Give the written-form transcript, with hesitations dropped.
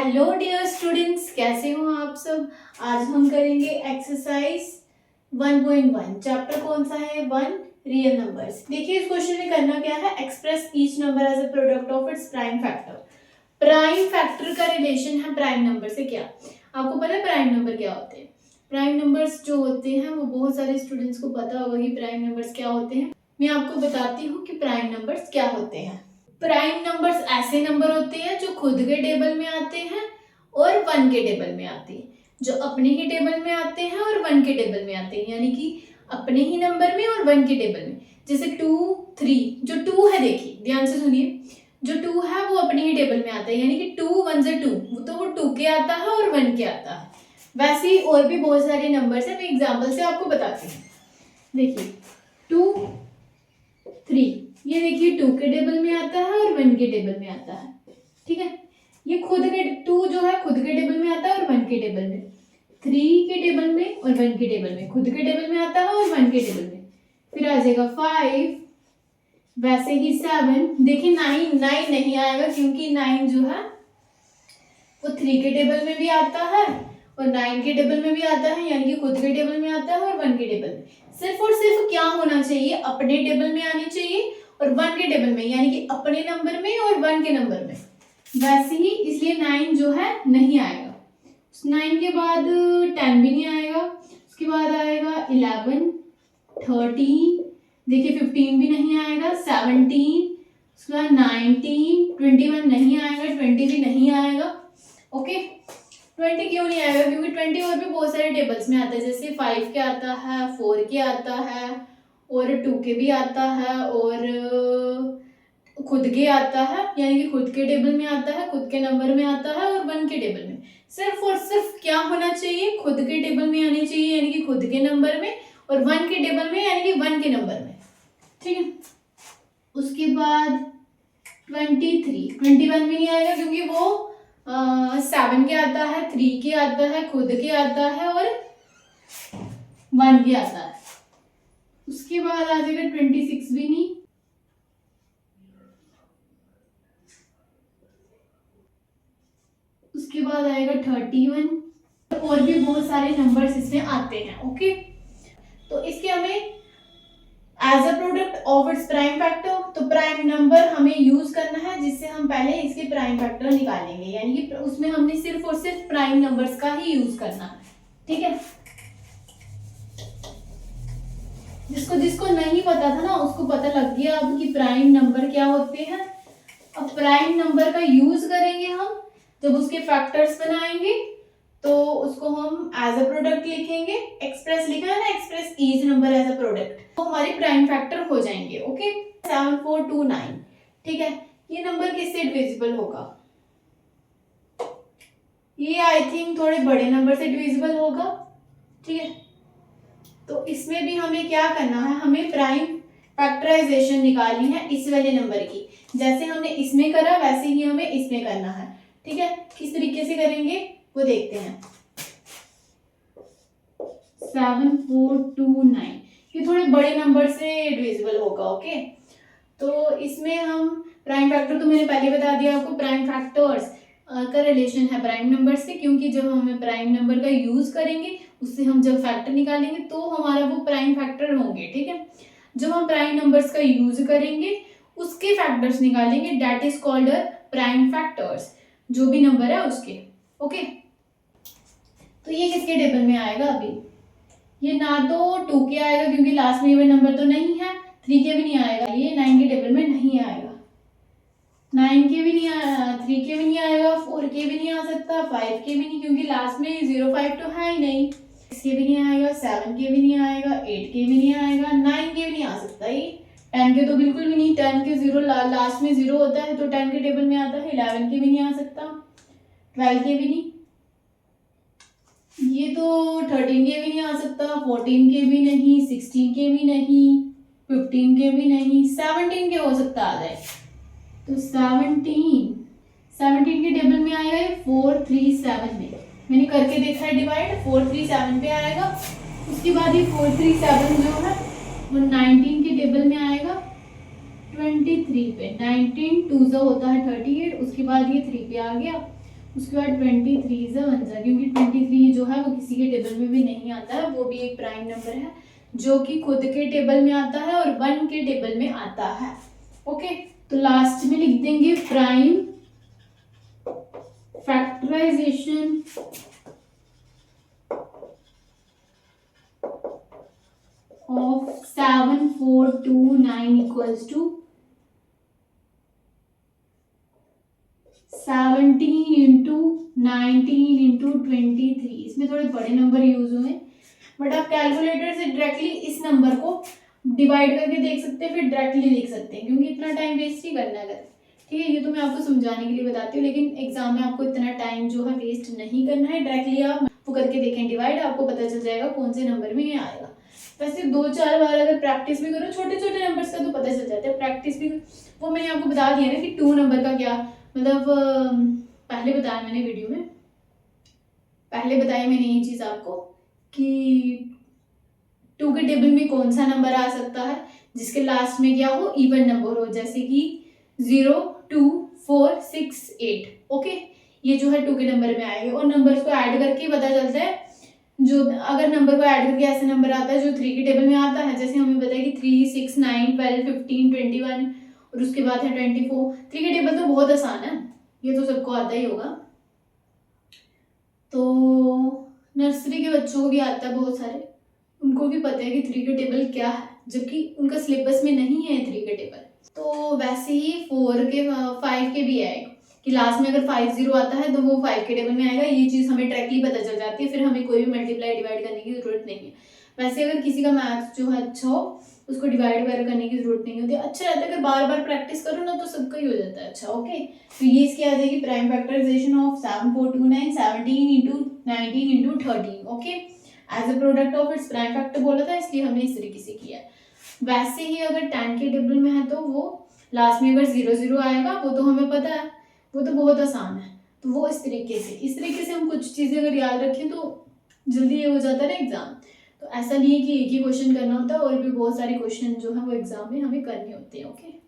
Hello dear students, कैसे हो आप सब। आज हम करेंगे एक्सरसाइज 1.1। चैप्टर कौन सा है? 1 रियल नंबर्स। देखिए इस क्वेश्चन में करना क्या है, express each number as a product of its prime factor. Prime factor का रिलेशन है प्राइम नंबर से। क्या आपको पता है प्राइम नंबर क्या होते हैं? प्राइम नंबर्स जो होते हैं वो बहुत सारे स्टूडेंट्स को पता होगा कि प्राइम नंबर्स क्या होते हैं। मैं आपको बताती हूँ कि प्राइम नंबर्स क्या होते हैं। प्राइम नंबर्स ऐसे नंबर होते हैं जो खुद के टेबल में आते हैं और 1 के टेबल में आते हैं, जो अपने ही टेबल में आते हैं और 1 के टेबल में आते हैं, यानी कि अपने ही नंबर में और 1 के टेबल में। जैसे 2, 3। जो 2 है, देखिए ध्यान से सुनिए, जो 2 है वो अपने ही टेबल में आता है, यानी कि 2 1 से 2, तो वो 2 के आता है और 1 के आता है। वैसे ही और भी बहुत सारे नंबर्स हैं, मैं एग्जाम्पल से आपको बताती हूँ। देखिए 2, 3, ये देखिए 2 के टेबल में आता है और 1 के टेबल में आता है। ठीक है, ये खुद के 2 जो है खुद के टेबल में आता है और 1 के टेबल में, 3 के टेबल में और 1 के टेबल में, खुद के टेबल में आता है और 1 के टेबल में। फिर आ जाएगा 5, वैसे ही 7। देखिए 9 नहीं आएगा क्योंकि 9 जो है वो 3 के टेबल में भी आता है और 9 के टेबल में भी आता है, यानी कि खुद के टेबल में आता है और 1 के टेबल में। सिर्फ और सिर्फ क्या होना चाहिए, अपने टेबल में आनी चाहिए और 1 के टेबल में, यानी कि अपने नंबर में और 1 के नंबर में। वैसे ही इसलिए 9 जो है नहीं आएगा। 9 के बाद 10 भी नहीं आएगा। उसके बाद आएगा 11, 13, देखिए 15 भी नहीं आएगा, 17, उसके बाद 19, 21 नहीं आएगा, 20 भी नहीं आएगा। ओके, 20 क्यों नहीं आएगा? क्योंकि 20 और भी बहुत सारे टेबल्स में आता है, जैसे 5 के आता है, 4 के आता है और 2 के भी आता है और खुद के आता है, यानी कि खुद के टेबल में आता है, खुद के नंबर में आता है और 1 के टेबल में। सिर्फ और सिर्फ क्या होना चाहिए, खुद के टेबल में आनी चाहिए, यानी कि खुद के नंबर में, और 1 के टेबल में, यानी कि 1 के नंबर में। ठीक है, उसके बाद 23, 21 भी नहीं आएगा क्योंकि वो 7 के आता है, 3 के आता है, खुद के आता है और 1 के आता है। उसके बाद आ जाएगा 26 भी नहीं, उसके बाद आएगा 31 और भी बहुत सारे नंबर्स इसमें आते हैं। ओके, तो इसके हमें as a product of its prime factor, तो प्राइम नंबर हमें यूज करना है जिससे हम पहले इसके प्राइम फैक्टर निकालेंगे, यानी कि उसमें हमने सिर्फ और सिर्फ प्राइम नंबर्स का ही यूज करना है। ठीक है, जिसको नहीं पता था ना उसको पता लग गया अब कि प्राइम नंबर क्या होते हैं। अब प्राइम नंबर का यूज करेंगे हम जब उसके फैक्टर्स बनाएंगे, तो उसको हम एज अ प्रोडक्ट लिखेंगे। एक्सप्रेस लिखा है ना, express each number as a product, तो हमारे प्राइम फैक्टर हो जाएंगे। ओके, 7429। ठीक है, ये नंबर किससे डिविजिबल होगा? ये आई थिंक थोड़े बड़े नंबर से डिविजिबल होगा। ठीक है, तो इसमें भी हमें क्या करना है, हमें प्राइम फैक्टराइजेशन निकालनी है इस वाले नंबर की। जैसे हमने इसमें करा वैसे ही हमें इसमें करना है। ठीक है, किस तरीके से करेंगे वो देखते हैं। 7429 ये थोड़े बड़े नंबर से डिविजिबल होगा। ओके, तो इसमें हम प्राइम फैक्टर तो मैंने पहले बता दिया आपको, प्राइम फैक्टर्स का रिलेशन है प्राइम नंबर से, क्योंकि जब हम प्राइम नंबर का यूज करेंगे उससे हम जब फैक्टर निकालेंगे तो हमारा वो प्राइम फैक्टर होंगे। ठीक है, जब हम प्राइम नंबर्स का यूज करेंगे उसके फैक्टर्स निकालेंगे, that is called prime factors, जो भी नंबर है उसके। ओके, तो ये किसके टेबल में आएगा? अभी ये ना तो 2 के आएगा क्योंकि लास्ट में ये नंबर तो नहीं है, 3 के भी नहीं आएगा, ये 9 के टेबल में नहीं आएगा, 9 के भी नहीं आएगा, 3 के भी नहीं आएगा, 4 के भी नहीं आ सकता, 5 के भी नहीं क्योंकि लास्ट में 05 तो है ही नहीं, 6 के भी नहीं आएगा, 7 के भी नहीं आएगा, 8 के भी नहीं आएगा, 9 के भी नहीं आ सकता, ये 10 के तो बिल्कुल भी नहीं, 10 के 0 लास्ट में 0 होता है तो 10 के टेबल में आता है, 11 के भी नहीं आ सकता, 12 के भी नहीं, ये तो 13 के भी नहीं आ सकता, 14 के भी नहीं, 16 के भी नहीं, 15 के भी नहीं, 17 के हो सकता आ जाए, तो 17 के टेबल में आएगा ये 437 में, मैंने करके देखा है डिवाइड, 437 पे आएगा। उसके बाद ये 437 जो है वो 19 के टेबल में आएगा, 23 पे, 19 2 होता है 38, उसके बाद ये 3 पे आ गया, उसके बाद 23 से 1 जा, क्योंकि 23 जो है वो किसी के टेबल में भी नहीं आता है, वो भी एक प्राइम नंबर है जो कि खुद के टेबल में आता है और 1 के टेबल में आता है। ओके, तो लास्ट में लिख देंगे prime factorisation of 7429 equals to 17 into 19 into 23। इसमें थोड़े बड़े नंबर यूज हुए हैं, बट आप कैलकुलेटर से डायरेक्टली इस नंबर को डिवाइड करके देख सकते हैं, फिर डायरेक्टली लिख सकते हैं, क्योंकि इतना टाइम वेस्ट ही करना है। ठीक है, ये तो मैं आपको समझाने के लिए बताती हूँ, लेकिन एग्जाम में आपको इतना टाइम जो है वेस्ट नहीं करना है। डायरेक्टली आप वो करके देखें डिवाइड, आपको पता चल जाएगा कौन से नंबर में ये आएगा। वैसे 2-4 बार अगर प्रैक्टिस भी करो छोटे छोटे नंबर्स का तो पता चल जाता है। प्रैक्टिस भी वो मैंने आपको बता दिया ना कि 2 नंबर का क्या मतलब, पहले बताया मैंने वीडियो में, पहले बताया मैंने ये चीज़ आपको कि 2 के टेबल में कौन सा नंबर आ सकता है जिसके लास्ट में क्या हो, इवन नंबर हो, जैसे कि 0, 2, 4, 6, 8। ओके, ये जो है 2 के नंबर में आएगा, और नंबर्स को ऐड करके पता चलता है। जो अगर नंबर को ऐड करके ऐसे नंबर आता है जो 3 के टेबल में आता है, जैसे हमें बताया कि 3, 6, 9, 12, 15, 21 और उसके बाद है 24। 3 के टेबल तो बहुत आसान है, ये तो सबको आता ही होगा। तो नर्सरी के बच्चों को भी आता है, बहुत सारे उनको भी पता है कि 3 के टेबल क्या है, जबकि उनका सिलेबस में नहीं है 3 के टेबल। तो वैसे ही 5 के भी है कि लास्ट में अगर 50 आता है तो वो 5 के टेबल में आएगा। ये चीज़ हमें डायरेक्टली पता चल जाती है, फिर हमें कोई भी मल्टीप्लाई डिवाइड करने की जरूरत नहीं है। वैसे अगर किसी का मैथ्स जो है अच्छा हो, उसको डिवाइड वगैरह करने की जरूरत नहीं होती, अच्छा रहता है अगर बार बार प्रैक्टिस करो ना तो सबका ही हो जाता है अच्छा। ओके, तो ये इसकी आ जाएगी prime factorisation of 7429 17 into 19 into 13। Okay, as a product of its prime factor बोला था, इसलिए हमने इस तरीके से किया है। वैसे ही अगर 10 के टेबल में है तो वो लास्ट में अगर 0 आएगा, वो तो हमें पता है, वो तो बहुत आसान है। तो वो इस तरीके से हम कुछ चीज़ें अगर याद रखें तो जल्दी ये हो जाता है ना एग्जाम। तो ऐसा नहीं है कि एक ही क्वेश्चन करना होता है, और भी बहुत सारे क्वेश्चन जो है वो एग्जाम में हमें करने होते हैं। ओके।